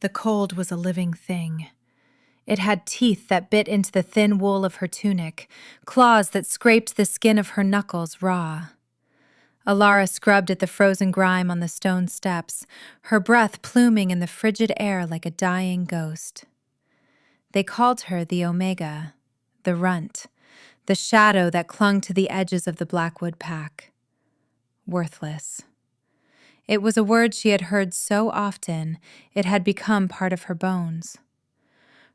The cold was a living thing. It had teeth that bit into the thin wool of her tunic, claws that scraped the skin of her knuckles raw. Alara scrubbed at the frozen grime on the stone steps, her breath pluming in the frigid air like a dying ghost. They called her the Omega, the Runt, the shadow that clung to the edges of the Blackwood pack. Worthless. It was a word she had heard so often, it had become part of her bones.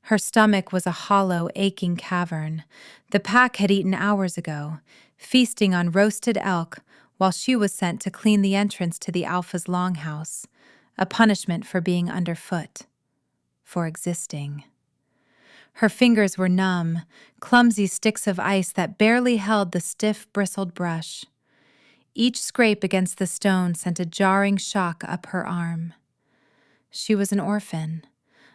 Her stomach was a hollow, aching cavern. The pack had eaten hours ago, feasting on roasted elk while she was sent to clean the entrance to the Alpha's longhouse, a punishment for being underfoot, for existing. Her fingers were numb, clumsy sticks of ice that barely held the stiff, bristled brush. Each scrape against the stone sent a jarring shock up her arm. She was an orphan,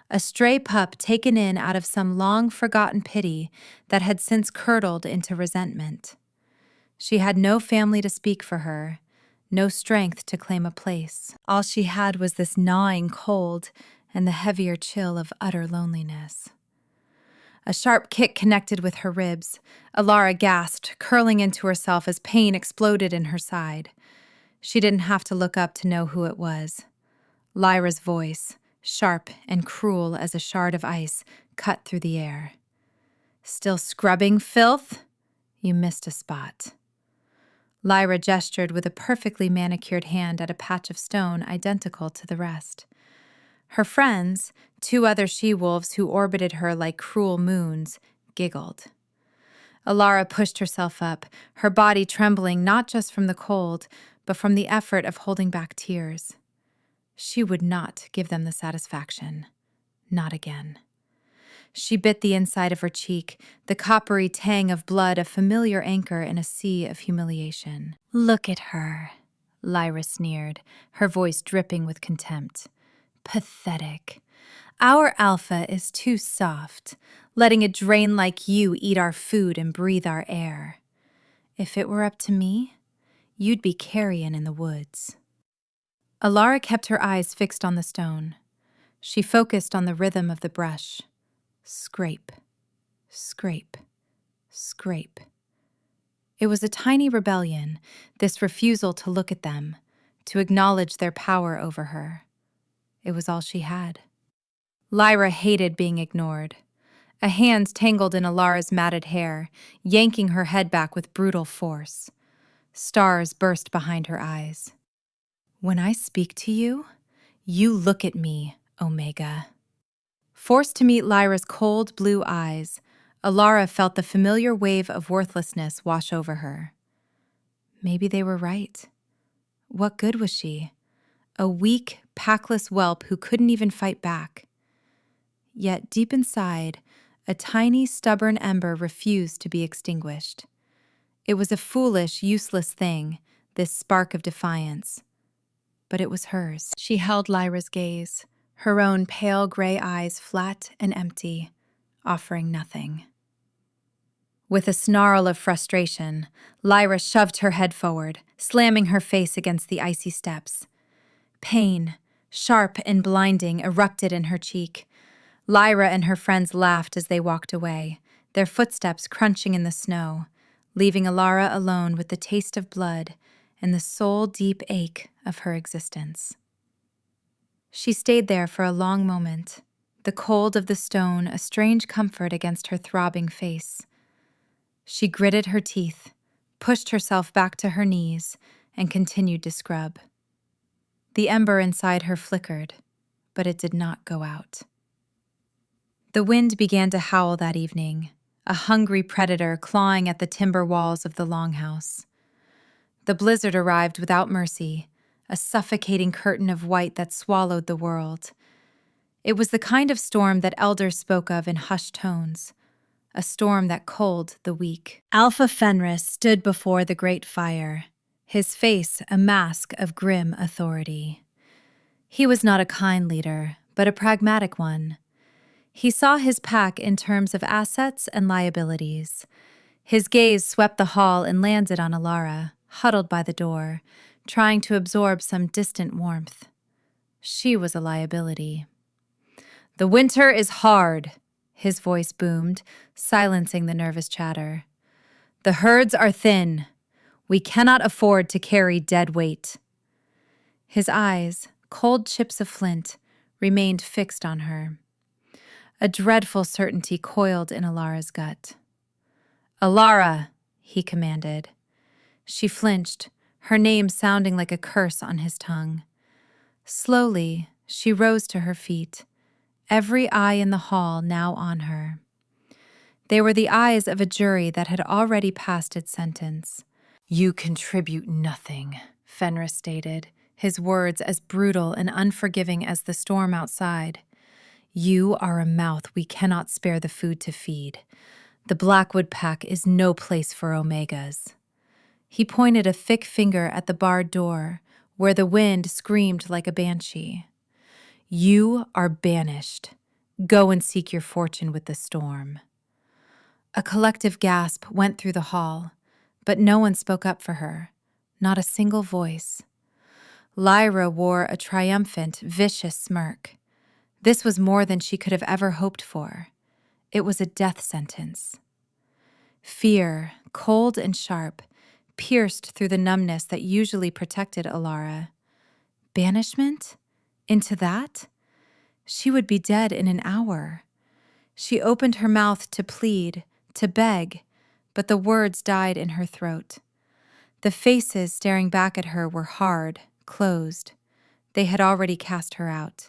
a stray pup taken in out of some long-forgotten pity that had since curdled into resentment. She had no family to speak for her, no strength to claim a place. All she had was this gnawing cold and the heavier chill of utter loneliness. A sharp kick connected with her ribs. Alara gasped, curling into herself as pain exploded in her side. She didn't have to look up to know who it was. Lyra's voice, sharp and cruel as a shard of ice, cut through the air. "Still scrubbing, filth? You missed a spot." Lyra gestured with a perfectly manicured hand at a patch of stone identical to the rest. Her friends, 2 other she-wolves who orbited her like cruel moons, giggled. Alara pushed herself up, her body trembling not just from the cold, but from the effort of holding back tears. She would not give them the satisfaction. Not again. She bit the inside of her cheek, the coppery tang of blood a familiar anchor in a sea of humiliation. "Look at her," Lyra sneered, her voice dripping with contempt. "Pathetic. Our Alpha is too soft, letting a drain like you eat our food and breathe our air. If it were up to me, you'd be carrion in the woods." Alara kept her eyes fixed on the stone. She focused on the rhythm of the brush. Scrape, scrape, scrape. It was a tiny rebellion, this refusal to look at them, to acknowledge their power over her. It was all she had. Lyra hated being ignored. A hand tangled in Alara's matted hair, yanking her head back with brutal force. Stars burst behind her eyes. "When I speak to you, you look at me, Omega." Forced to meet Lyra's cold blue eyes, Alara felt the familiar wave of worthlessness wash over her. Maybe they were right. What good was she? A weak, packless whelp who couldn't even fight back. Yet deep inside, a tiny, stubborn ember refused to be extinguished. It was a foolish, useless thing, this spark of defiance. But it was hers. She held Lyra's gaze, her own pale gray eyes flat and empty, offering nothing. With a snarl of frustration, Lyra shoved her head forward, slamming her face against the icy steps. Pain, sharp and blinding, erupted in her cheek. Lyra and her friends laughed as they walked away, their footsteps crunching in the snow, leaving Alara alone with the taste of blood and the soul-deep ache of her existence. She stayed there for a long moment, the cold of the stone a strange comfort against her throbbing face. She gritted her teeth, pushed herself back to her knees, and continued to scrub. The ember inside her flickered, but it did not go out. The wind began to howl that evening, a hungry predator clawing at the timber walls of the longhouse. The blizzard arrived without mercy, a suffocating curtain of white that swallowed the world. It was the kind of storm that elders spoke of in hushed tones, a storm that culled the weak. Alpha Fenris stood before the great fire, his face a mask of grim authority. He was not a kind leader, but a pragmatic one. He saw his pack in terms of assets and liabilities. His gaze swept the hall and landed on Alara, huddled by the door, trying to absorb some distant warmth. She was a liability. "The winter is hard," his voice boomed, silencing the nervous chatter. "The herds are thin. We cannot afford to carry dead weight." His eyes, cold chips of flint, remained fixed on her. A dreadful certainty coiled in Alara's gut. "Alara," he commanded. She flinched, her name sounding like a curse on his tongue. Slowly, she rose to her feet, every eye in the hall now on her. They were the eyes of a jury that had already passed its sentence. "You contribute nothing," Fenris stated, his words as brutal and unforgiving as the storm outside. "You are a mouth we cannot spare the food to feed. The Blackwood Pack is no place for Omegas." He pointed a thick finger at the barred door, where the wind screamed like a banshee. "You are banished. Go and seek your fortune with the storm." A collective gasp went through the hall, but no one spoke up for her, not a single voice. Lyra wore a triumphant, vicious smirk. This was more than she could have ever hoped for. It was a death sentence. Fear, cold and sharp, pierced through the numbness that usually protected Alara. Banishment? Into that? She would be dead in an hour. She opened her mouth to plead, to beg, but the words died in her throat. The faces staring back at her were hard, closed. They had already cast her out.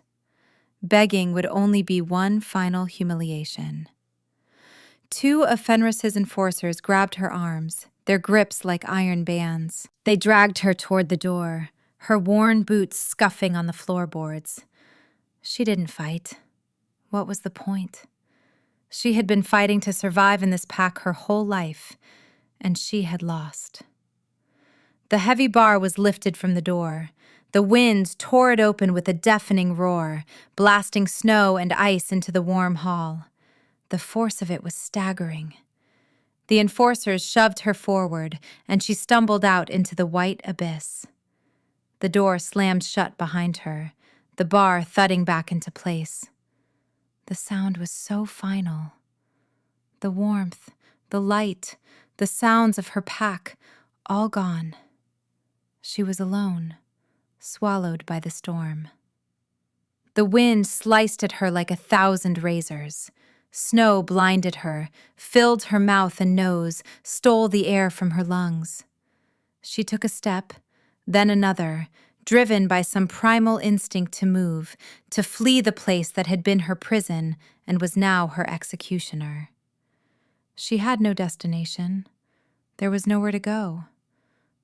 Begging would only be one final humiliation. Two of Fenris's enforcers grabbed her arms, their grips like iron bands. They dragged her toward the door, her worn boots scuffing on the floorboards. She didn't fight. What was the point? She had been fighting to survive in this pack her whole life, and she had lost. The heavy bar was lifted from the door. The wind tore it open with a deafening roar, blasting snow and ice into the warm hall. The force of it was staggering. The enforcers shoved her forward, and she stumbled out into the white abyss. The door slammed shut behind her, the bar thudding back into place. The sound was so final. The warmth, the light, the sounds of her pack, all gone. She was alone, swallowed by the storm. The wind sliced at her like 1,000 razors. Snow blinded her, filled her mouth and nose, stole the air from her lungs. She took a step, then another, driven by some primal instinct to move, to flee the place that had been her prison and was now her executioner. She had no destination. There was nowhere to go.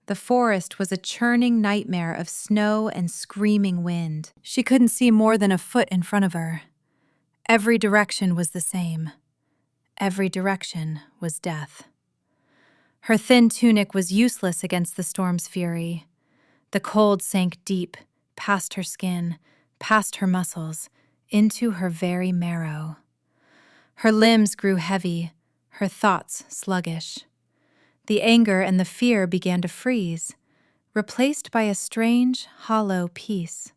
The forest was a churning nightmare of snow and screaming wind. She couldn't see more than a foot in front of her. Every direction was the same. Every direction was death. Her thin tunic was useless against the storm's fury. The cold sank deep, past her skin, past her muscles, into her very marrow. Her limbs grew heavy, her thoughts sluggish. The anger and the fear began to freeze, replaced by a strange, hollow peace.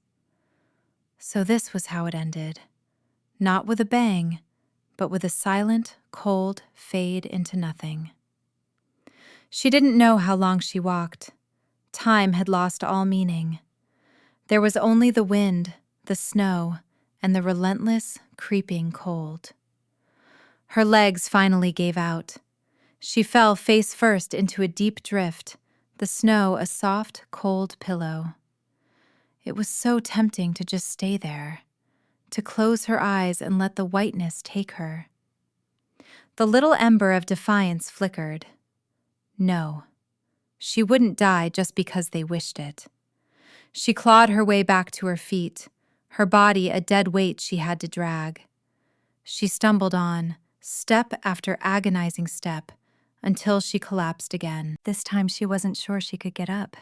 So this was how it ended. Not with a bang, but with a silent, cold fade into nothing. She didn't know how long she walked. Time had lost all meaning. There was only the wind, the snow, and the relentless, creeping cold. Her legs finally gave out. She fell face first into a deep drift, the snow a soft, cold pillow. It was so tempting to just stay there, to close her eyes and let the whiteness take her. The little ember of defiance flickered. No, she wouldn't die just because they wished it. She clawed her way back to her feet, her body a dead weight she had to drag. She stumbled on, step after agonizing step, until she collapsed again. This time she wasn't sure she could get up.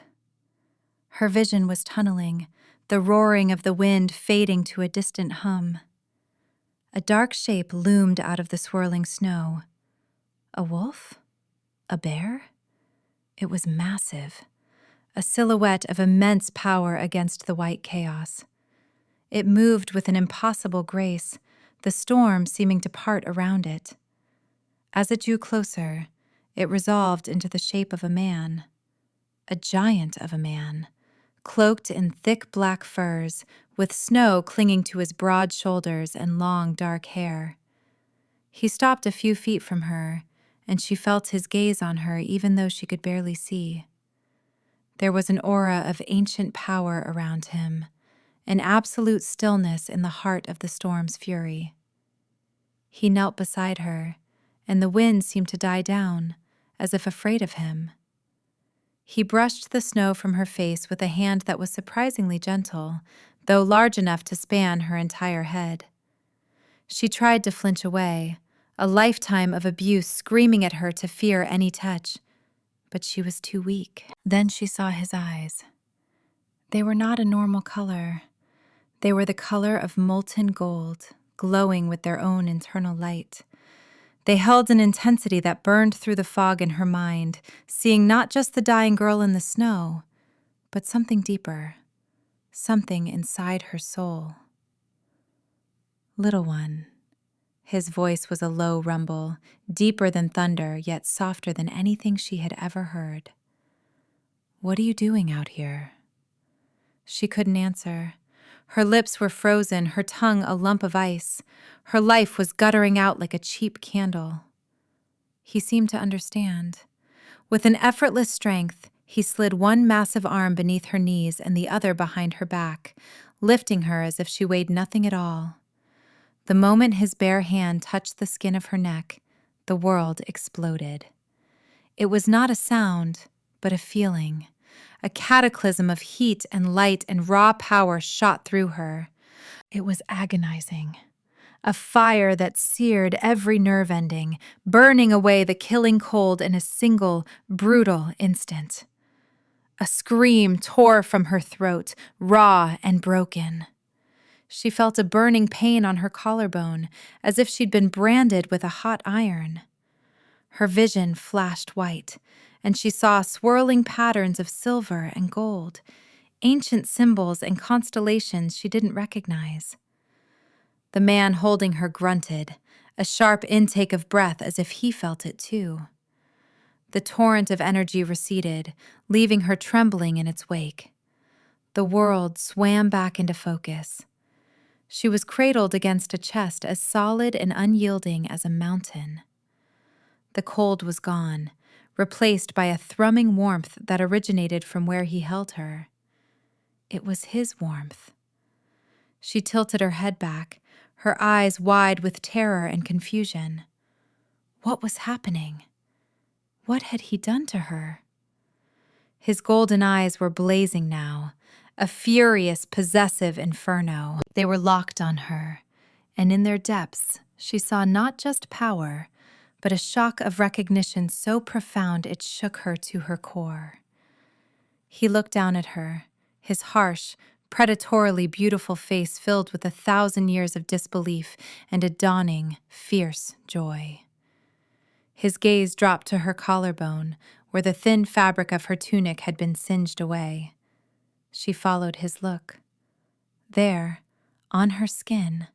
Her vision was tunneling, the roaring of the wind fading to a distant hum. A dark shape loomed out of the swirling snow. A wolf? A bear? It was massive, a silhouette of immense power against the white chaos. It moved with an impossible grace, the storm seeming to part around it. As it drew closer, it resolved into the shape of a man, a giant of a man, cloaked in thick black furs, with snow clinging to his broad shoulders and long dark hair. He stopped a few feet from her, and she felt his gaze on her even though she could barely see. There was an aura of ancient power around him, an absolute stillness in the heart of the storm's fury. He knelt beside her, and the wind seemed to die down, as if afraid of him. He brushed the snow from her face with a hand that was surprisingly gentle, though large enough to span her entire head. She tried to flinch away, a lifetime of abuse screaming at her to fear any touch, but she was too weak. Then she saw his eyes. They were not a normal color. They were the color of molten gold, glowing with their own internal light. They held an intensity that burned through the fog in her mind, seeing not just the dying girl in the snow, but something deeper, something inside her soul. Little one. His voice was a low rumble, deeper than thunder, yet softer than anything she had ever heard. What are you doing out here? She couldn't answer. Her lips were frozen, her tongue a lump of ice. Her life was guttering out like a cheap candle. He seemed to understand. With an effortless strength, he slid one massive arm beneath her knees and the other behind her back, lifting her as if she weighed nothing at all. The moment his bare hand touched the skin of her neck, the world exploded. It was not a sound, but a feeling. A cataclysm of heat and light and raw power shot through her. It was agonizing. A fire that seared every nerve ending, burning away the killing cold in a single, brutal instant. A scream tore from her throat, raw and broken. She felt a burning pain on her collarbone, as if she'd been branded with a hot iron. Her vision flashed white, and she saw swirling patterns of silver and gold, ancient symbols and constellations she didn't recognize. The man holding her grunted, a sharp intake of breath as if he felt it too. The torrent of energy receded, leaving her trembling in its wake. The world swam back into focus. She was cradled against a chest as solid and unyielding as a mountain. The cold was gone, replaced by a thrumming warmth that originated from where he held her. It was his warmth. She tilted her head back, her eyes wide with terror and confusion. What was happening? What had he done to her? His golden eyes were blazing now, a furious, possessive inferno. They were locked on her, and in their depths she saw not just power, but a shock of recognition so profound it shook her to her core. He looked down at her, his harsh, predatorily beautiful face filled with 1,000 years of disbelief and a dawning, fierce joy. His gaze dropped to her collarbone, where the thin fabric of her tunic had been singed away. She followed his look. There, on her skin,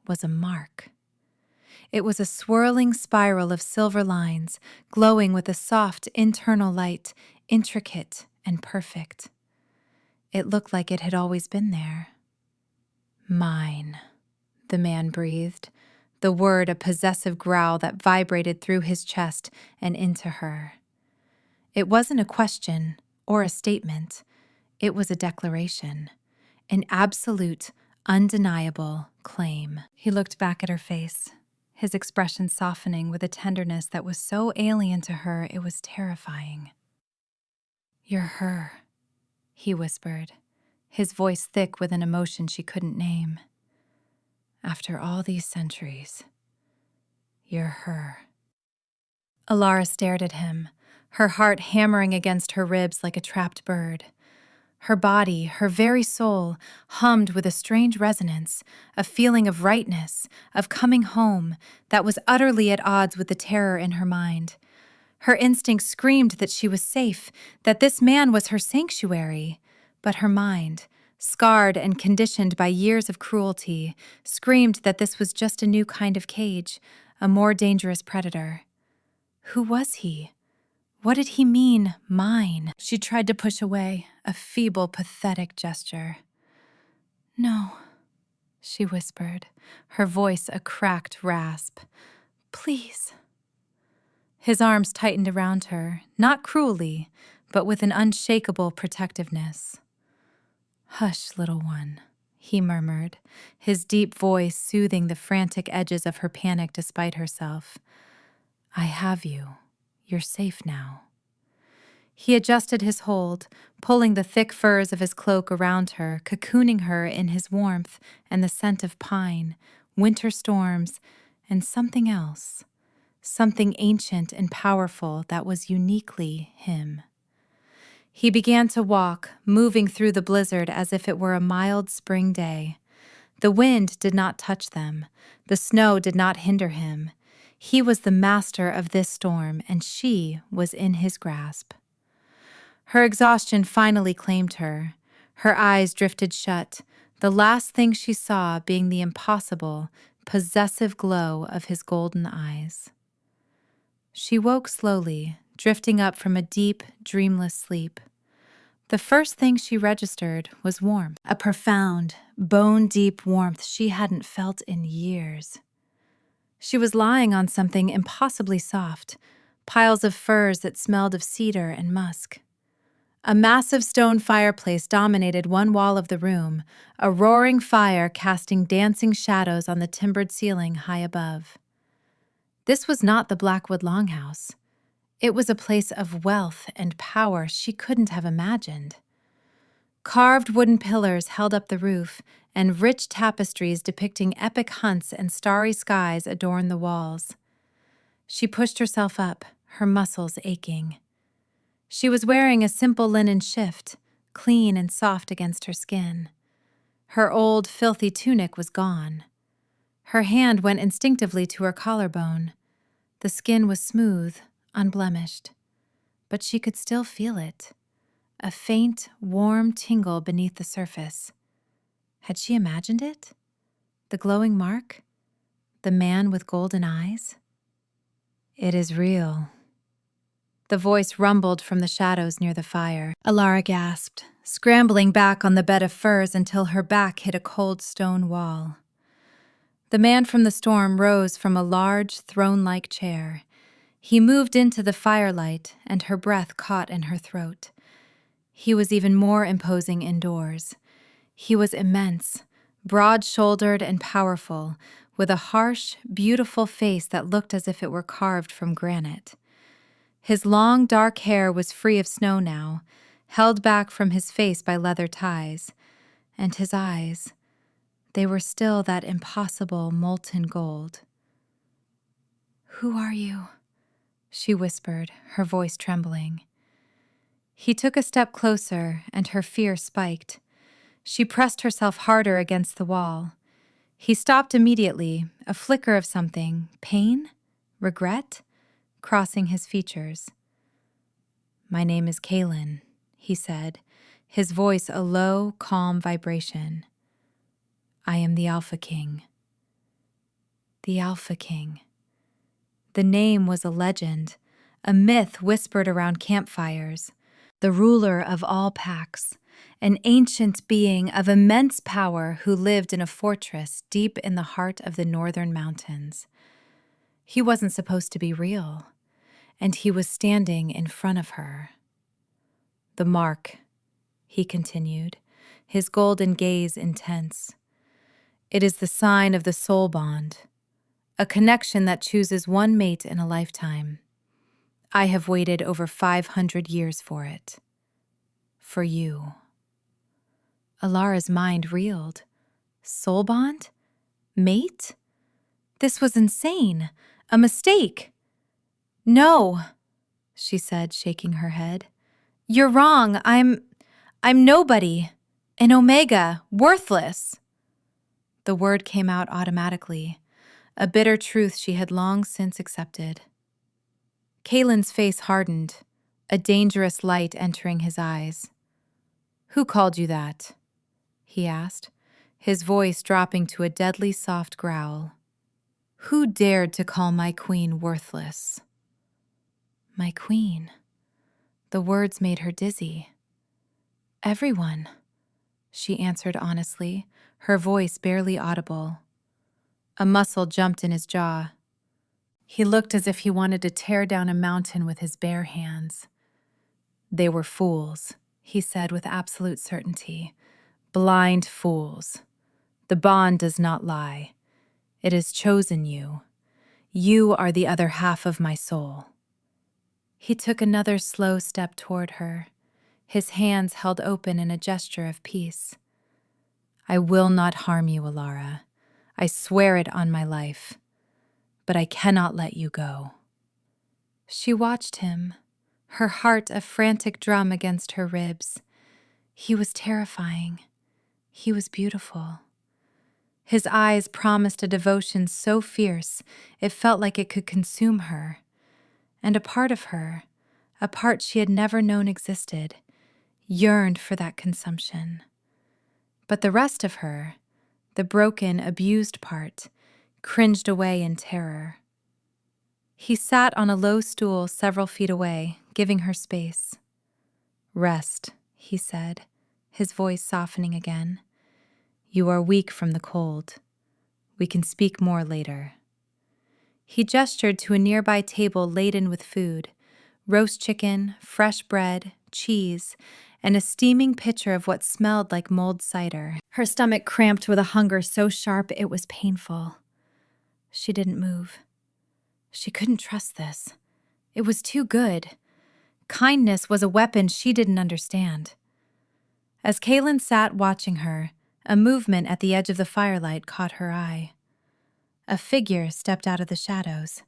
was a mark. It was a swirling spiral of silver lines, glowing with a soft internal light, intricate and perfect. It looked like it had always been there. Mine, the man breathed, the word a possessive growl that vibrated through his chest and into her. It wasn't a question or a statement. It was a declaration, an absolute, undeniable claim. He looked back at her face, his expression softening with a tenderness that was so alien to her it was terrifying. "You're her," he whispered, his voice thick with an emotion she couldn't name. "After all these centuries, you're her." Alara stared at him, her heart hammering against her ribs like a trapped bird. Her body, her very soul, hummed with a strange resonance, a feeling of rightness, of coming home, that was utterly at odds with the terror in her mind. Her instinct screamed that she was safe, that this man was her sanctuary, but her mind, scarred and conditioned by years of cruelty, screamed that this was just a new kind of cage, a more dangerous predator. Who was he? What did he mean, mine? She tried to push away, a feeble, pathetic gesture. No, she whispered, her voice a cracked rasp. Please. His arms tightened around her, not cruelly, but with an unshakable protectiveness. Hush, little one, he murmured, his deep voice soothing the frantic edges of her panic despite herself. I have you. You're safe now. He adjusted his hold, pulling the thick furs of his cloak around her, cocooning her in his warmth and the scent of pine, winter storms, and something else, something ancient and powerful that was uniquely him. He began to walk, moving through the blizzard as if it were a mild spring day. The wind did not touch them. The snow did not hinder him. He was the master of this storm, and she was in his grasp. Her exhaustion finally claimed her. Her eyes drifted shut, the last thing she saw being the impossible, possessive glow of his golden eyes. She woke slowly, drifting up from a deep, dreamless sleep. The first thing she registered was warmth, a profound, bone-deep warmth she hadn't felt in years. She was lying on something impossibly soft, piles of furs that smelled of cedar and musk. A massive stone fireplace dominated one wall of the room, a roaring fire casting dancing shadows on the timbered ceiling high above. This was not the Blackwood Longhouse. It was a place of wealth and power she couldn't have imagined. Carved wooden pillars held up the roof, and rich tapestries depicting epic hunts and starry skies adorned the walls. She pushed herself up, her muscles aching. She was wearing a simple linen shift, clean and soft against her skin. Her old, filthy tunic was gone. Her hand went instinctively to her collarbone. The skin was smooth, unblemished, but she could still feel it, a faint, warm tingle beneath the surface. Had she imagined it? The glowing mark? The man with golden eyes? It is real. The voice rumbled from the shadows near the fire. Alara gasped, scrambling back on the bed of furs until her back hit a cold stone wall. The man from the storm rose from a large, throne-like chair. He moved into the firelight, and her breath caught in her throat. He was even more imposing indoors. He was immense, broad-shouldered and powerful, with a harsh, beautiful face that looked as if it were carved from granite. His long, dark hair was free of snow now, held back from his face by leather ties, and his eyes, they were still that impossible molten gold. "Who are you?" she whispered, her voice trembling. He took a step closer, and her fear spiked. She pressed herself harder against the wall. He stopped immediately, a flicker of something, pain, regret, crossing his features. "My name is Kaelin," he said, his voice a low, calm vibration. "I am the Alpha King." The Alpha King. The name was a legend, a myth whispered around campfires. The ruler of all packs, an ancient being of immense power who lived in a fortress deep in the heart of the northern mountains. He wasn't supposed to be real, and he was standing in front of her. "The mark," he continued, his golden gaze intense. "It is the sign of the soul bond, a connection that chooses one mate in a lifetime. I have waited over 500 years for it. For you." Alara's mind reeled. Soul bond? Mate? This was insane. A mistake. "No," she said, shaking her head. "You're wrong. I'm nobody. An omega. Worthless." The word came out automatically, a bitter truth she had long since accepted. Kaelin's face hardened, a dangerous light entering his eyes. "Who called you that?" he asked, his voice dropping to a deadly soft growl. Who dared to call my queen worthless? My queen. The words made her dizzy. Everyone, she answered honestly, her voice barely audible. A muscle jumped in his jaw. He looked as if he wanted to tear down a mountain with his bare hands. They were fools, he said with absolute certainty. Blind fools. The bond does not lie. It has chosen you. You are the other half of my soul. He took another slow step toward her, his hands held open in a gesture of peace. I will not harm you, Alara. I swear it on my life. But I cannot let you go. She watched him, her heart a frantic drum against her ribs. He was terrifying. He was beautiful. His eyes promised a devotion so fierce it felt like it could consume her. And a part of her, a part she had never known existed, yearned for that consumption. But the rest of her, the broken, abused part, cringed away in terror. He sat on a low stool several feet away, giving her space. Rest, he said, his voice softening again. You are weak from the cold. We can speak more later. He gestured to a nearby table laden with food, roast chicken, fresh bread, cheese, and a steaming pitcher of what smelled like mulled cider. Her stomach cramped with a hunger so sharp it was painful. She didn't move. She couldn't trust this. It was too good. Kindness was a weapon she didn't understand. As Kaylin sat watching her, a movement at the edge of the firelight caught her eye. A figure stepped out of the shadows.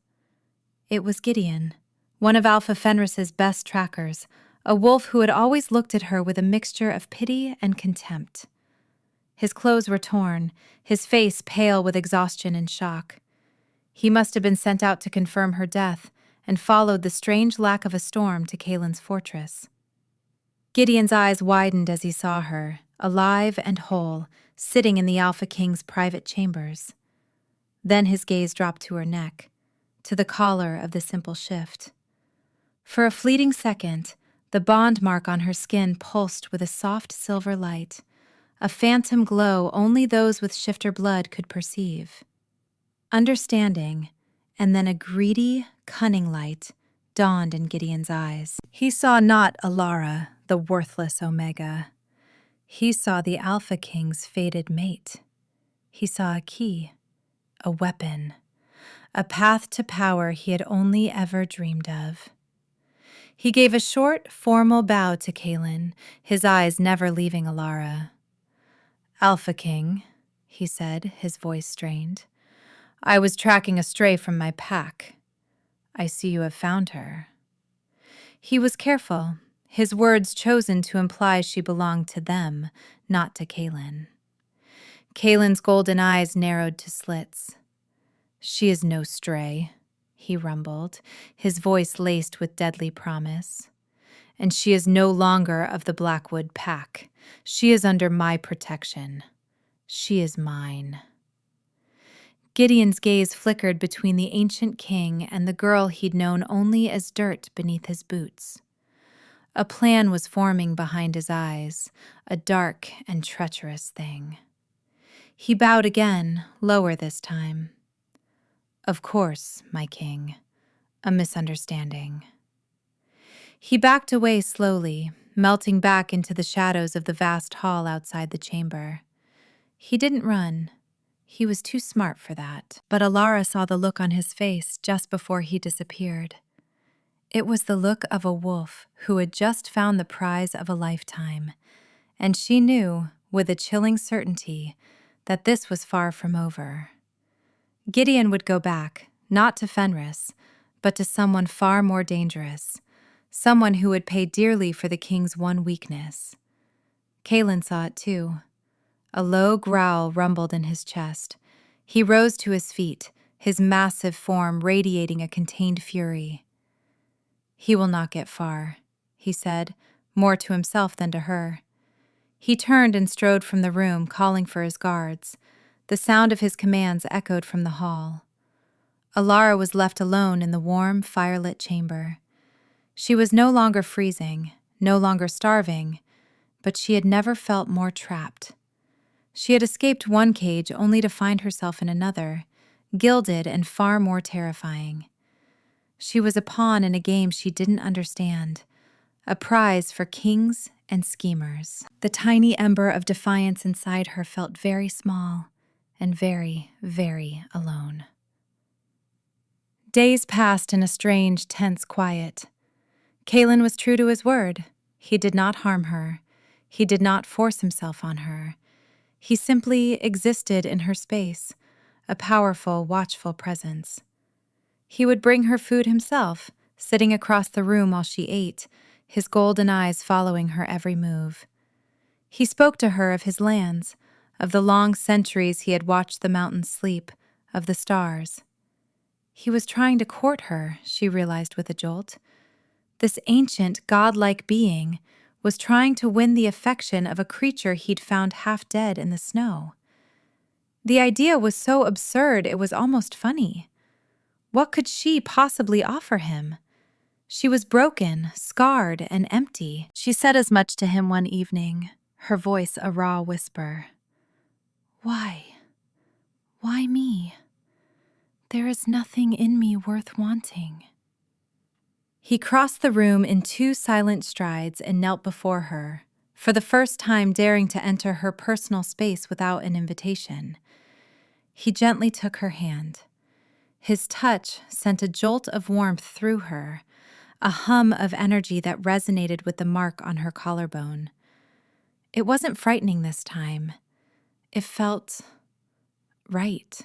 It was Gideon, one of Alpha Fenris's best trackers, a wolf who had always looked at her with a mixture of pity and contempt. His clothes were torn, his face pale with exhaustion and shock. He must have been sent out to confirm her death and followed the strange lack of a storm to Kaylin's fortress. Gideon's eyes widened as he saw her, alive and whole, sitting in the Alpha King's private chambers. Then his gaze dropped to her neck, to the collar of the simple shift. For a fleeting second, the bond mark on her skin pulsed with a soft silver light, a phantom glow only those with shifter blood could perceive. Understanding, and then a greedy, cunning light dawned in Gideon's eyes. He saw not Alara, the worthless Omega. He saw the Alpha King's fated mate. He saw a key, a weapon, a path to power he had only ever dreamed of. He gave a short, formal bow to Kaylin, his eyes never leaving Alara. Alpha King, he said, his voice strained. I was tracking a stray from my pack. I see you have found her. He was careful, his words chosen to imply she belonged to them, not to Kaylin. Kaylin's golden eyes narrowed to slits. She is no stray, he rumbled, his voice laced with deadly promise. And she is no longer of the Blackwood pack. She is under my protection. She is mine. Gideon's gaze flickered between the ancient king and the girl he'd known only as dirt beneath his boots. A plan was forming behind his eyes, a dark and treacherous thing. He bowed again, lower this time. Of course, my king, a misunderstanding. He backed away slowly, melting back into the shadows of the vast hall outside the chamber. He didn't run. He was too smart for that. But Alara saw the look on his face just before he disappeared. It was the look of a wolf who had just found the prize of a lifetime, and she knew, with a chilling certainty, that this was far from over. Gideon would go back, not to Fenris, but to someone far more dangerous, someone who would pay dearly for the king's one weakness. Kaylin saw it too. A low growl rumbled in his chest. He rose to his feet, his massive form radiating a contained fury. He will not get far, he said, more to himself than to her. He turned and strode from the room, calling for his guards. The sound of his commands echoed from the hall. Alara was left alone in the warm, firelit chamber. She was no longer freezing, no longer starving, but she had never felt more trapped. She had escaped one cage only to find herself in another, gilded and far more terrifying. She was a pawn in a game she didn't understand, a prize for kings and schemers. The tiny ember of defiance inside her felt very small and very, very alone. Days passed in a strange, tense quiet. Kalen was true to his word. He did not harm her. He did not force himself on her. He simply existed in her space, a powerful, watchful presence. He would bring her food himself, sitting across the room while she ate, his golden eyes following her every move. He spoke to her of his lands, of the long centuries he had watched the mountains sleep, of the stars. He was trying to court her, she realized with a jolt. This ancient, godlike being was trying to win the affection of a creature he'd found half dead in the snow. The idea was so absurd it was almost funny. What could she possibly offer him? She was broken, scarred, and empty. She said as much to him one evening, her voice a raw whisper. Why? Why me? There is nothing in me worth wanting. He crossed the room in 2 silent strides and knelt before her, for the first time daring to enter her personal space without an invitation. He gently took her hand. His touch sent a jolt of warmth through her, a hum of energy that resonated with the mark on her collarbone. It wasn't frightening this time. It felt right.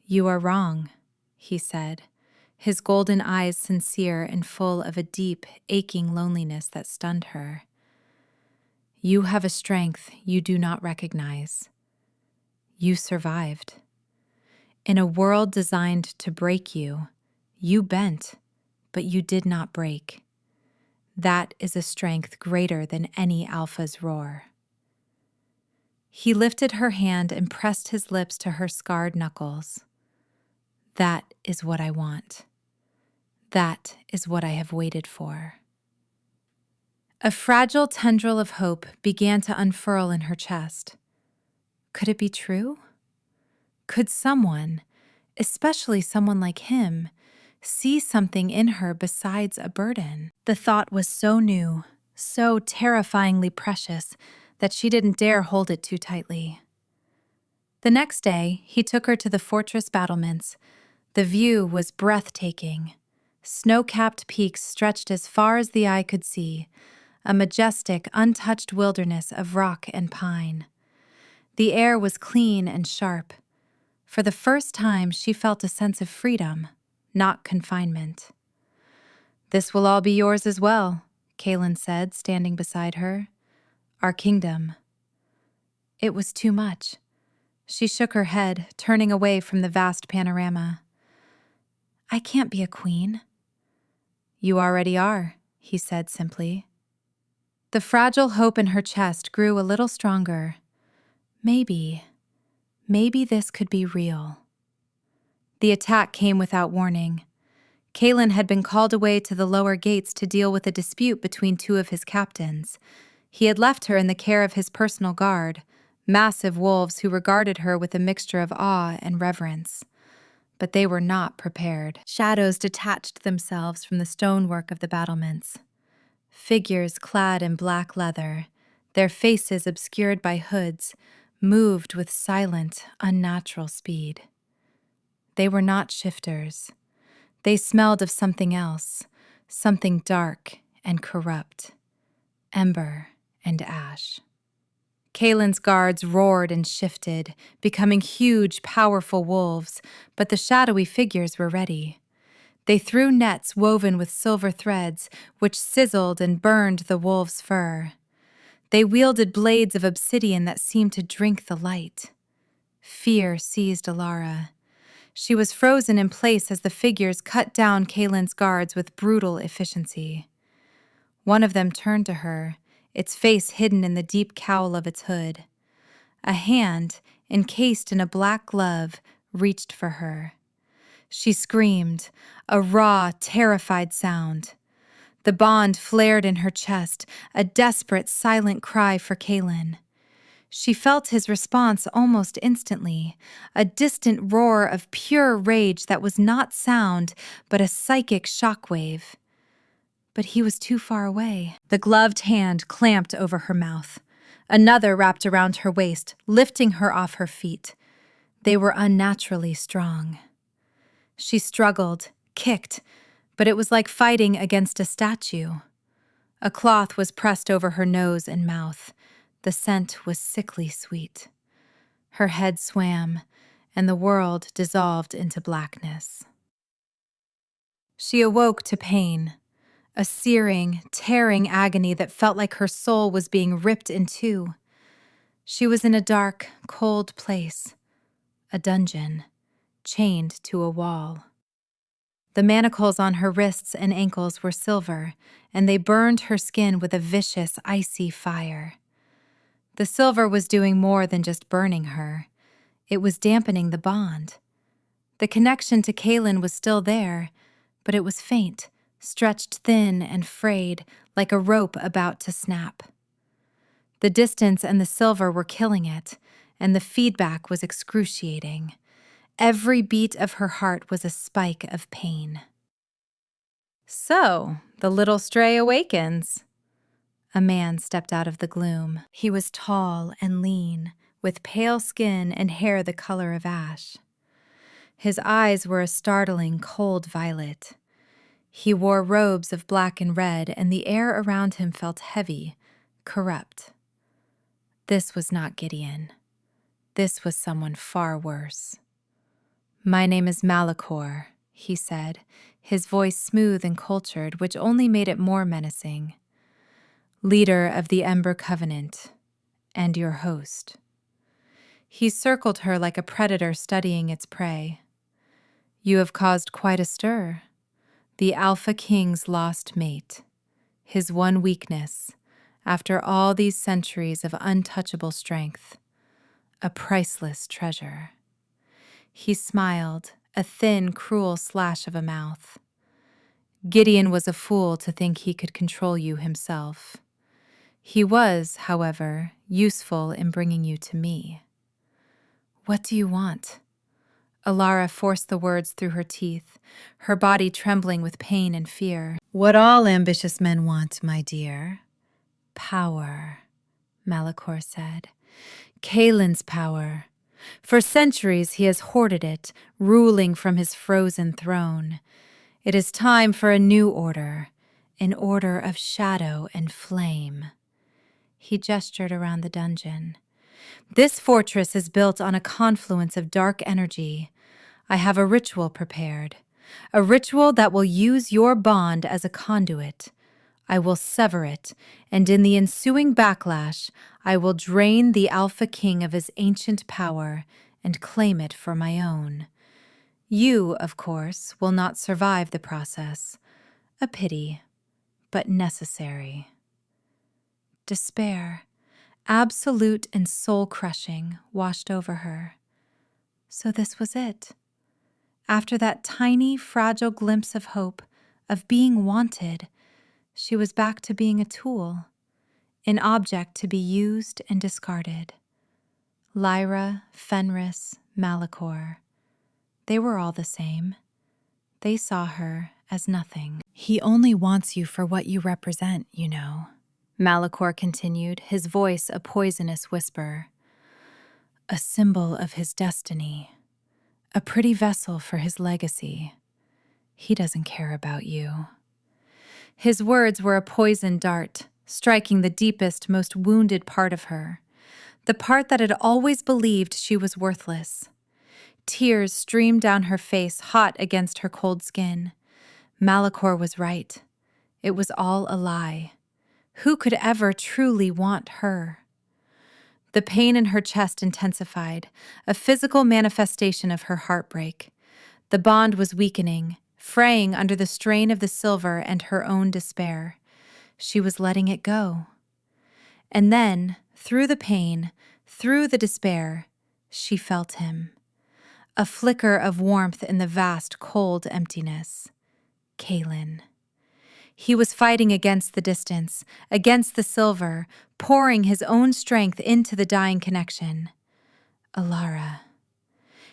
You are wrong, he said, his golden eyes sincere and full of a deep, aching loneliness that stunned her. You have a strength you do not recognize. You survived. In a world designed to break you, you bent, but you did not break. That is a strength greater than any alpha's roar. He lifted her hand and pressed his lips to her scarred knuckles. That is what I want. That is what I have waited for. A fragile tendril of hope began to unfurl in her chest. Could it be true? Could someone, especially someone like him, see something in her besides a burden? The thought was so new, so terrifyingly precious, that she didn't dare hold it too tightly. The next day, he took her to the fortress battlements. The view was breathtaking. Snow-capped peaks stretched as far as the eye could see, a majestic, untouched wilderness of rock and pine. The air was clean and sharp. For the first time, she felt a sense of freedom, not confinement. This will all be yours as well, Kalen said, standing beside her. Our kingdom. It was too much. She shook her head, turning away from the vast panorama. I can't be a queen. You already are, he said simply. The fragile hope in her chest grew a little stronger. Maybe this could be real. The attack came without warning. Kalen had been called away to the lower gates to deal with a dispute between 2 of his captains. He had left her in the care of his personal guard, massive wolves who regarded her with a mixture of awe and reverence. But they were not prepared. Shadows detached themselves from the stonework of the battlements. Figures clad in black leather, their faces obscured by hoods, moved with silent, unnatural speed. They were not shifters. They smelled of something else, something dark and corrupt, ember and ash. Kalen's guards roared and shifted, becoming huge, powerful wolves, but the shadowy figures were ready. They threw nets woven with silver threads, which sizzled and burned the wolves' fur. They wielded blades of obsidian that seemed to drink the light. Fear seized Alara. She was frozen in place as the figures cut down Kalen's guards with brutal efficiency. One of them turned to her, its face hidden in the deep cowl of its hood. A hand, encased in a black glove, reached for her. She screamed, a raw, terrified sound. The bond flared in her chest, a desperate, silent cry for Kaelin. She felt his response almost instantly, a distant roar of pure rage that was not sound, but a psychic shockwave. But he was too far away. The gloved hand clamped over her mouth. Another wrapped around her waist, lifting her off her feet. They were unnaturally strong. She struggled, kicked, but it was like fighting against a statue. A cloth was pressed over her nose and mouth. The scent was sickly sweet. Her head swam, and the world dissolved into blackness. She awoke to pain, a searing, tearing agony that felt like her soul was being ripped in two. She was in a dark, cold place, a dungeon, chained to a wall. The manacles on her wrists and ankles were silver, and they burned her skin with a vicious, icy fire. The silver was doing more than just burning her. It was dampening the bond. The connection to Kaelin was still there, but it was faint, stretched thin and frayed, like a rope about to snap. The distance and the silver were killing it, and the feedback was excruciating. Every beat of her heart was a spike of pain. "So, the little stray awakens." A man stepped out of the gloom. He was tall and lean, with pale skin and hair the color of ash. His eyes were a startling, cold violet. He wore robes of black and red, and the air around him felt heavy, corrupt. This was not Gideon. This was someone far worse. "My name is Malachor," he said, his voice smooth and cultured, which only made it more menacing. "Leader of the Ember Covenant, and your host." He circled her like a predator studying its prey. "You have caused quite a stir. The Alpha King's lost mate. His one weakness, after all these centuries of untouchable strength. A priceless treasure." He smiled, a thin, cruel slash of a mouth. "Gideon was a fool to think he could control you himself. He was, however, useful in bringing you to me." "What do you want?" Alara forced the words through her teeth, her body trembling with pain and fear. "What all ambitious men want, my dear. Power," Malachor said. "Kaelin's power. For centuries he has hoarded it, ruling from his frozen throne. It is time for a new order, an order of shadow and flame." He gestured around the dungeon. "This fortress is built on a confluence of dark energy. I have a ritual prepared, a ritual that will use your bond as a conduit. I will sever it, and in the ensuing backlash, I will drain the Alpha King of his ancient power and claim it for my own. You, of course, will not survive the process. A pity, but necessary." Despair, absolute and soul-crushing, washed over her. So this was it. After that tiny, fragile glimpse of hope, of being wanted, she was back to being a tool, an object to be used and discarded. Lyra, Fenris, Malachor. They were all the same. They saw her as nothing. "He only wants you for what you represent, you know," Malachor continued, his voice a poisonous whisper. "A symbol of his destiny, a pretty vessel for his legacy. He doesn't care about you." His words were a poisoned dart, striking the deepest, most wounded part of her, the part that had always believed she was worthless. Tears streamed down her face, hot against her cold skin. Malachor was right. It was all a lie. Who could ever truly want her? The pain in her chest intensified, a physical manifestation of her heartbreak. The bond was weakening, fraying under the strain of the silver and her own despair. She was letting it go. And then, through the pain, through the despair, she felt him. A flicker of warmth in the vast, cold emptiness. Kaelin. He was fighting against the distance, against the silver, pouring his own strength into the dying connection. Alara.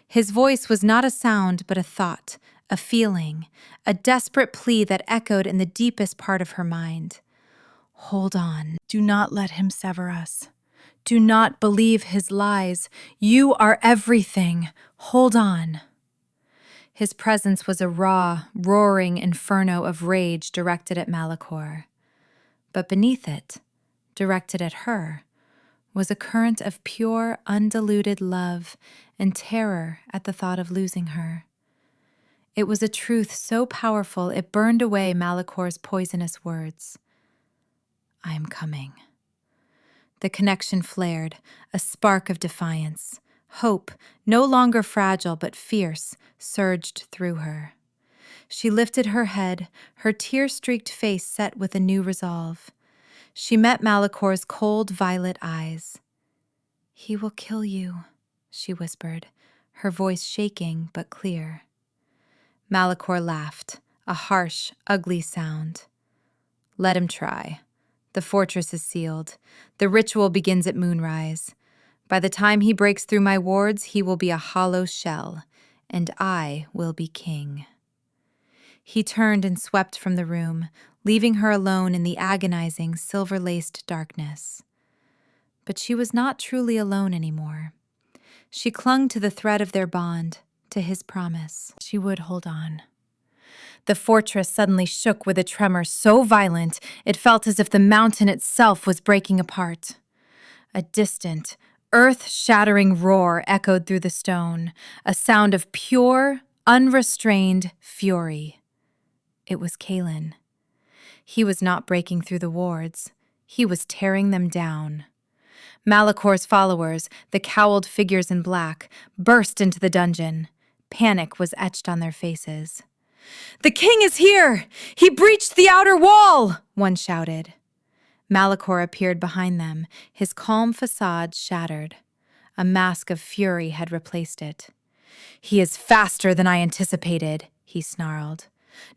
His voice was not a sound, but a thought, a feeling, a desperate plea that echoed in the deepest part of her mind. Hold on. Do not let him sever us. Do not believe his lies. You are everything. Hold on. His presence was a raw, roaring inferno of rage directed at Malachor. But beneath it, directed at her, was a current of pure, undiluted love and terror at the thought of losing her. It was a truth so powerful it burned away Malachor's poisonous words. I am coming. The connection flared, a spark of defiance. Hope, no longer fragile but fierce, surged through her. She lifted her head, her tear-streaked face set with a new resolve. She met Malachor's cold violet eyes. He will kill you, she whispered, her voice shaking but clear. Malachor laughed, a harsh, ugly sound. Let him try. The fortress is sealed. The ritual begins at moonrise. By the time he breaks through my wards, he will be a hollow shell, and I will be king. He turned and swept from the room, leaving her alone in the agonizing, silver-laced darkness. But she was not truly alone anymore. She clung to the thread of their bond, to his promise. She would hold on. The fortress suddenly shook with a tremor so violent it felt as if the mountain itself was breaking apart. A distant, earth-shattering roar echoed through the stone, a sound of pure, unrestrained fury. It was Kaelin. He was not breaking through the wards. He was tearing them down. Malachor's followers, the cowled figures in black, burst into the dungeon. Panic was etched on their faces. "The king is here! He breached the outer wall!" one shouted. Malachor appeared behind them, his calm facade shattered. A mask of fury had replaced it. "He is faster than I anticipated," he snarled.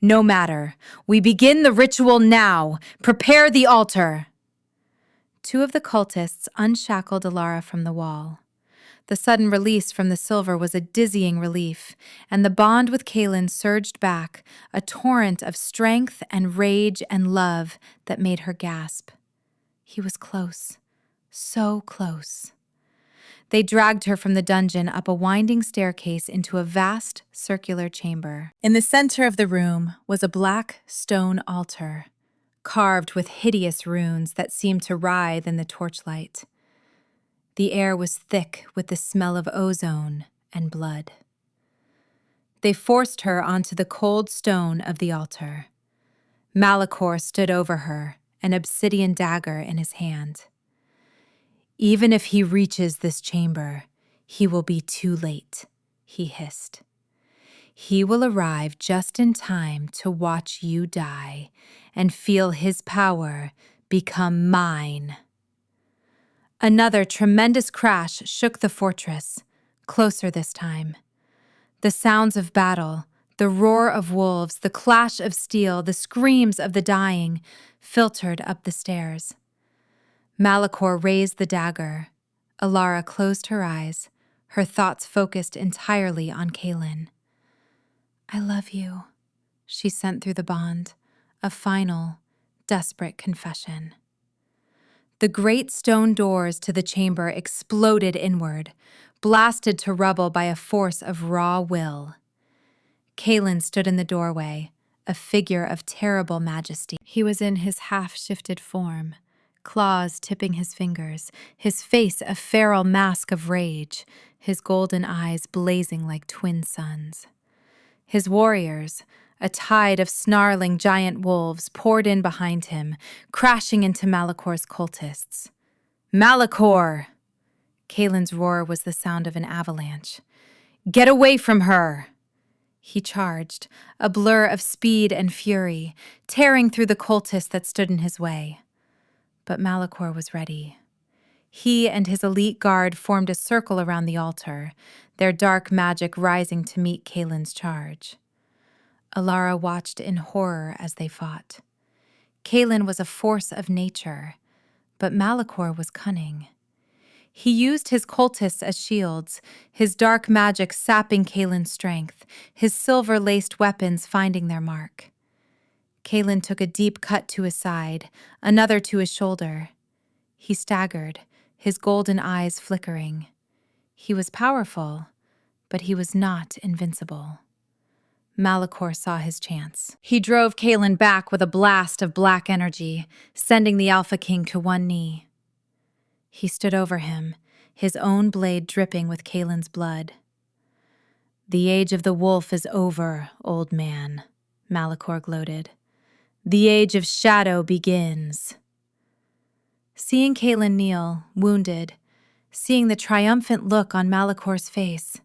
"No matter. We begin the ritual now. Prepare the altar." Two of the cultists unshackled Alara from the wall. The sudden release from the silver was a dizzying relief, and the bond with Kaelin surged back, a torrent of strength and rage and love that made her gasp. He was close, so close. They dragged her from the dungeon up a winding staircase into a vast circular chamber. In the center of the room was a black stone altar, carved with hideous runes that seemed to writhe in the torchlight. The air was thick with the smell of ozone and blood. They forced her onto the cold stone of the altar. Malachor stood over her, an obsidian dagger in his hand. "Even if he reaches this chamber, he will be too late," he hissed. "He will arrive just in time to watch you die and feel his power become mine." Another tremendous crash shook the fortress, closer this time. The sounds of battle, the roar of wolves, the clash of steel, the screams of the dying filtered up the stairs. Malachor raised the dagger. Alara closed her eyes, her thoughts focused entirely on Kaelin. "I love you," she sent through the bond, a final, desperate confession. The great stone doors to the chamber exploded inward, blasted to rubble by a force of raw will. Kaelin stood in the doorway, a figure of terrible majesty. He was in his half-shifted form, claws tipping his fingers, his face a feral mask of rage, his golden eyes blazing like twin suns. His warriors, a tide of snarling giant wolves, poured in behind him, crashing into Malachor's cultists. "Malachor!" Kaelin's roar was the sound of an avalanche. "Get away from her!" He charged, a blur of speed and fury, tearing through the cultists that stood in his way. But Malachor was ready. He and his elite guard formed a circle around the altar, their dark magic rising to meet Kaelin's charge. Alara watched in horror as they fought. Kaelin was a force of nature, but Malachor was cunning. He used his cultists as shields, his dark magic sapping Kaelin's strength, his silver-laced weapons finding their mark. Kaelin took a deep cut to his side, another to his shoulder. He staggered, his golden eyes flickering. He was powerful, but he was not invincible. Malachor saw his chance. He drove Kaelin back with a blast of black energy, sending the Alpha King to one knee. He stood over him, his own blade dripping with Kaelin's blood. "The age of the wolf is over, old man," Malachor gloated. "The age of shadow begins." Seeing Kaelin kneel, wounded, seeing the triumphant look on Malachor's face,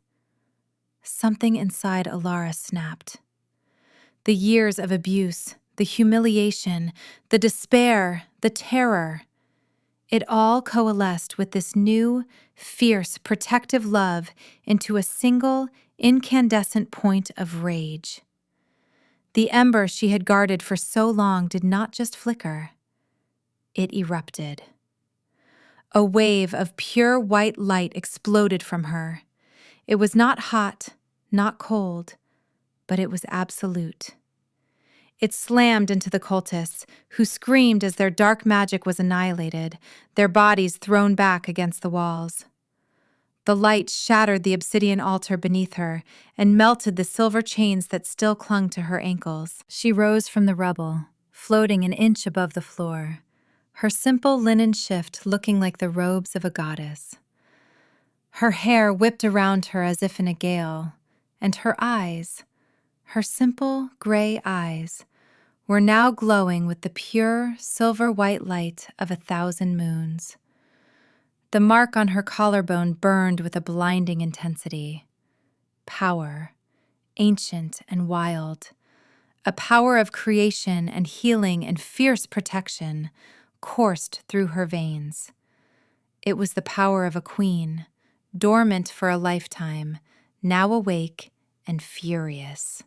something inside Alara snapped. The years of abuse, the humiliation, the despair, the terror, it all coalesced with this new, fierce, protective love into a single, incandescent point of rage. The ember she had guarded for so long did not just flicker. It erupted. A wave of pure white light exploded from her. It was not hot, not cold, but it was absolute. It slammed into the cultists, who screamed as their dark magic was annihilated, their bodies thrown back against the walls. The light shattered the obsidian altar beneath her and melted the silver chains that still clung to her ankles. She rose from the rubble, floating an inch above the floor, her simple linen shift looking like the robes of a goddess. Her hair whipped around her as if in a gale, and her eyes, her simple gray eyes, were now glowing with the pure silver-white light of 1,000 moons. The mark on her collarbone burned with a blinding intensity. Power, ancient and wild, a power of creation and healing and fierce protection, coursed through her veins. It was the power of a queen, dormant for a lifetime, now awake and furious.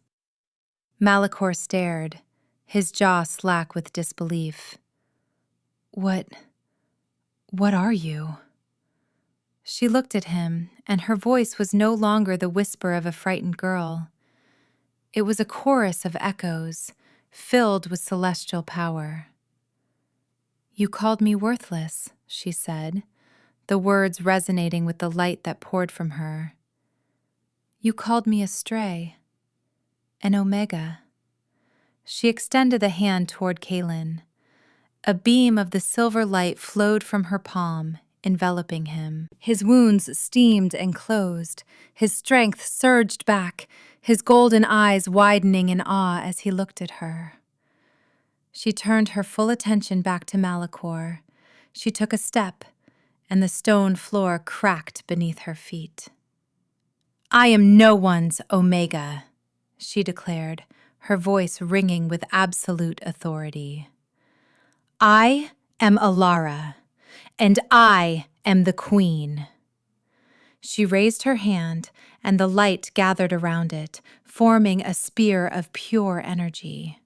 Malachor stared, his jaw slack with disbelief. What are you?" She looked at him, and her voice was no longer the whisper of a frightened girl. It was a chorus of echoes, filled with celestial power. "You called me worthless," she said, the words resonating with the light that poured from her. "You called me a stray, an omega." She extended a hand toward Kaelin. A beam of the silver light flowed from her palm, enveloping him. His wounds steamed and closed, his strength surged back, his golden eyes widening in awe as he looked at her. She turned her full attention back to Malachor. She took a step, and the stone floor cracked beneath her feet. "I am no one's omega," she declared, her voice ringing with absolute authority. "I am Alara, and I am the queen." She raised her hand, and the light gathered around it, forming a spear of pure energy.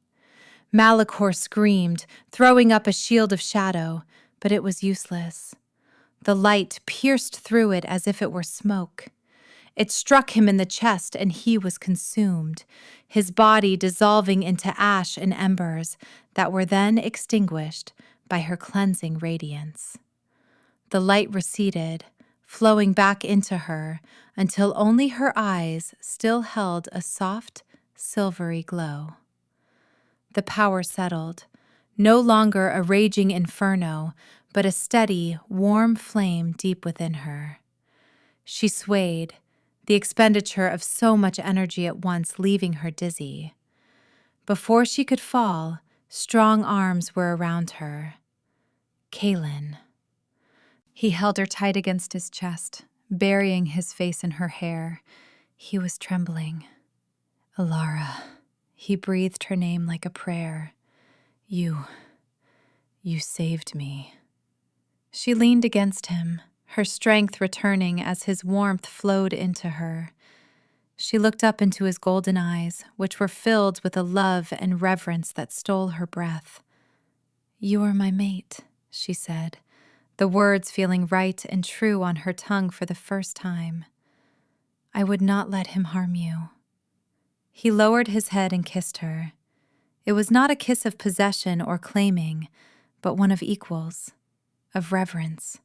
Malachor screamed, throwing up a shield of shadow, but it was useless. The light pierced through it as if it were smoke. It struck him in the chest, and he was consumed, his body dissolving into ash and embers that were then extinguished by her cleansing radiance. The light receded, flowing back into her until only her eyes still held a soft, silvery glow. The power settled, no longer a raging inferno, but a steady, warm flame deep within her. She swayed, the expenditure of so much energy at once leaving her dizzy. Before she could fall, strong arms were around her. Kaelin. He held her tight against his chest, burying his face in her hair. He was trembling. "Alara," he breathed her name like a prayer. You You saved me. She leaned against him, her strength returning as his warmth flowed into her. She looked up into his golden eyes, which were filled with a love and reverence that stole her breath. You are my mate, she said, the words feeling right and true on her tongue for the first time. I would not let him harm you. He lowered his head and kissed her. It was not a kiss of possession or claiming, but one of equals, of reverence.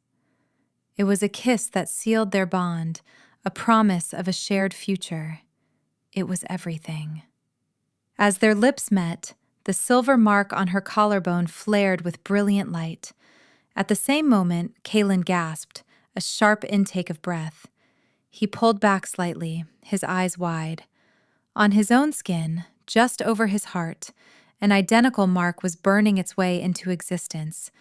It was a kiss that sealed their bond, a promise of a shared future. It was everything. As their lips met, the silver mark on her collarbone flared with brilliant light. At the same moment, Kaelin gasped, a sharp intake of breath. He pulled back slightly, his eyes wide. On his own skin, just over his heart, an identical mark was burning its way into existence,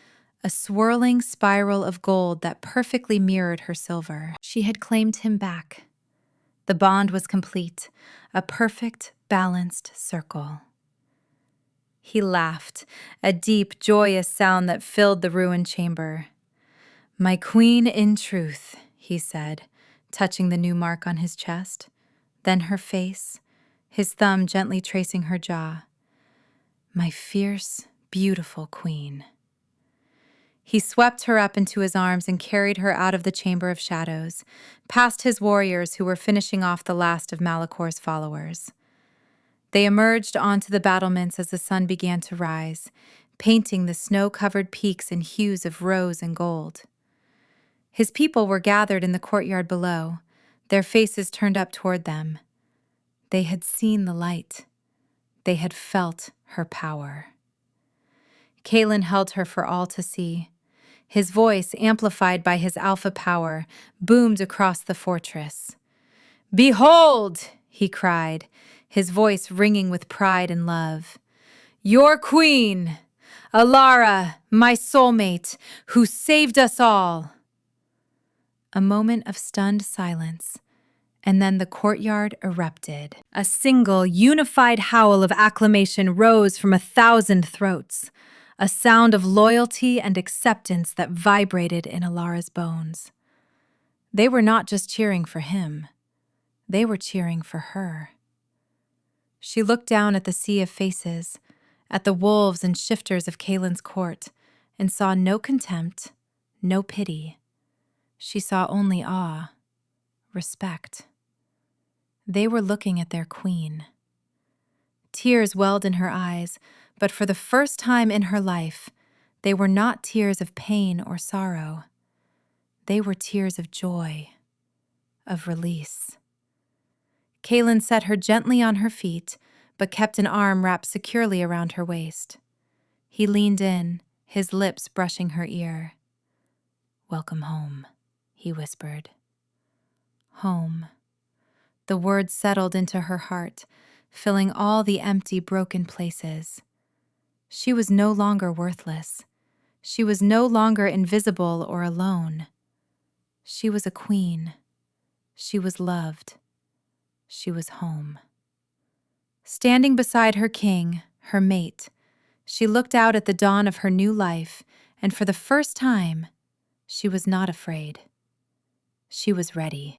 a swirling spiral of gold that perfectly mirrored her silver. She had claimed him back. The bond was complete, a perfect, balanced circle. He laughed, a deep, joyous sound that filled the ruined chamber. My queen in truth, he said, touching the new mark on his chest, then her face, his thumb gently tracing her jaw. My fierce, beautiful queen. He swept her up into his arms and carried her out of the Chamber of Shadows, past his warriors who were finishing off the last of Malicor's followers. They emerged onto the battlements as the sun began to rise, painting the snow-covered peaks in hues of rose and gold. His people were gathered in the courtyard below, their faces turned up toward them. They had seen the light. They had felt her power. Kaelin held her for all to see. His voice, amplified by his alpha power, boomed across the fortress. Behold, he cried, his voice ringing with pride and love. Your queen, Alara, my soulmate, who saved us all. A moment of stunned silence, and then the courtyard erupted. A single, unified howl of acclamation rose from 1,000 throats, a sound of loyalty and acceptance that vibrated in Alara's bones. They were not just cheering for him. They were cheering for her. She looked down at the sea of faces, at the wolves and shifters of Kaelin's court, and saw no contempt, no pity. She saw only awe, respect. They were looking at their queen. Tears welled in her eyes, but for the first time in her life, they were not tears of pain or sorrow. They were tears of joy, of release. Kaelin set her gently on her feet, but kept an arm wrapped securely around her waist. He leaned in, his lips brushing her ear. Welcome home, he whispered. Home. The words settled into her heart, filling all the empty, broken places. She was no longer worthless. She was no longer invisible or alone. She was a queen. She was loved. She was home. Standing beside her king, her mate, she looked out at the dawn of her new life, and for the first time, she was not afraid. She was ready.